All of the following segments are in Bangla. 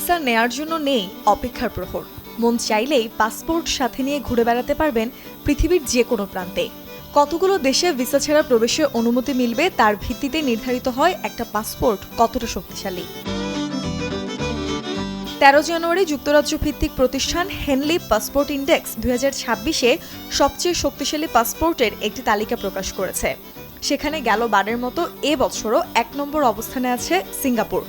ভিসা নেয়ার জন্য নেই অপেক্ষার প্রহর। মন চাইলেই পাসপোর্ট সাথে নিয়ে ঘুরে বেড়াতে পারবেন পৃথিবীর যে কোনো প্রান্তে। কতগুলো দেশে ভিসা ছাড়া প্রবেশের অনুমতি মিলবে তার ভিত্তিতে নির্ধারিত হয় একটা পাসপোর্ট কতটা শক্তিশালী। 13 জানুয়ারি যুক্তরাজ্য ভিত্তিক প্রতিষ্ঠান হেনলি পাসপোর্ট ইন্ডেক্স 2026-এ সবচেয়ে শক্তিশালী পাসপোর্টের একটি তালিকা প্রকাশ করেছে। সেখানে গেল বারের মতো এবছরও 1 নম্বর অবস্থানে আছে সিঙ্গাপুর।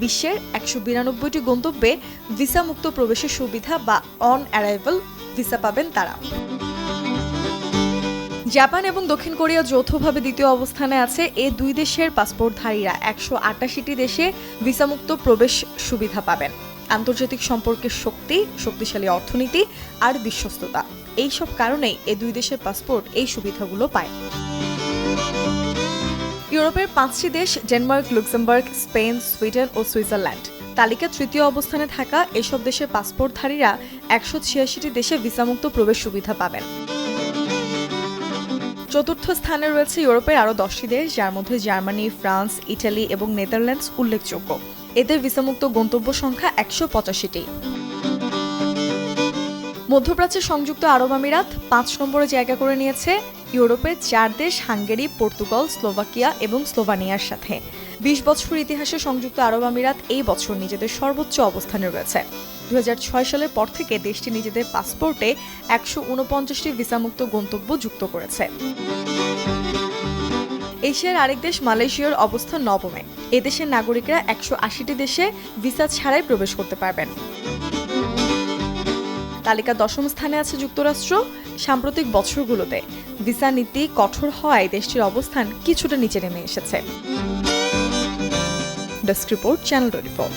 বিশ্বের 192টি গন্তব্যে ভিসা মুক্ত প্রবেশের সুবিধা বা অন অ্যারাইভাল ভিসা পাবেন তারা। জাপান এবং দক্ষিণ কোরিয়া যৌথভাবে দ্বিতীয় অবস্থানে আছে। এই দুই দেশের পাসপোর্টধারীরা 188টি দেশে ভিসামুক্ত প্রবেশ সুবিধা পাবেন। আন্তর্জাতিক সম্পর্কের শক্তি, শক্তিশালী অর্থনীতি আর বিশ্বস্ততা, এইসব কারণেই এই দুই দেশের পাসপোর্ট এই সুবিধাগুলো পায়। ইউরোপের 5টি দেশ ডেনমার্ক, লুক্সেমবার্গ, স্পেন, সুইডেন ও সুইজারল্যান্ড। তালিকা তৃতীয় অবস্থানে থাকা এসব দেশের পাসপোর্টধারীরা 186টি দেশে ভিসামুক্ত প্রবেশ সুবিধা পাবেন। চতুর্থ স্থানে রয়েছে ইউরোপের আরও 10টি দেশ, যার মধ্যে জার্মানি, ফ্রান্স, ইটালি এবং নেদারল্যান্ডস উল্লেখযোগ্য। এদের ভিসামুক্ত গন্তব্য সংখ্যা 185টি। মধ্যপ্রাচ্যের সংযুক্ত আরব আমিরাত 5 নম্বরে জায়গা করে নিয়েছে ইউরোপের 4 দেশ হাঙ্গেরি, পর্তুগাল, স্লোভাকিয়া এবং স্লোভানিয়ার সাথে। 20 বছর ইতিহাসে সংযুক্ত আরব আমিরাত এই বছর নিজেদের সর্বোচ্চ অবস্থানে রয়েছে। 2006 সালের পর থেকে দেশটি নিজেদের পাসপোর্টে 149টি ভিসামুক্ত গন্তব্য যুক্ত করেছে। এশিয়ার আরেক দেশ মালয়েশিয়ার অবস্থান 9মে। এদেশের নাগরিকরা 180টি দেশে ভিসা ছাড়াই প্রবেশ করতে পারবেন। তালিকা 10ম স্থানে আছে যুক্তরাষ্ট্র। সাম্প্রতিক বছরগুলোতে ভিসা নীতি কঠোর হওয়ায় দেশটির অবস্থান কিছুটা নিচে নেমে এসেছে। Desk report, channel 24।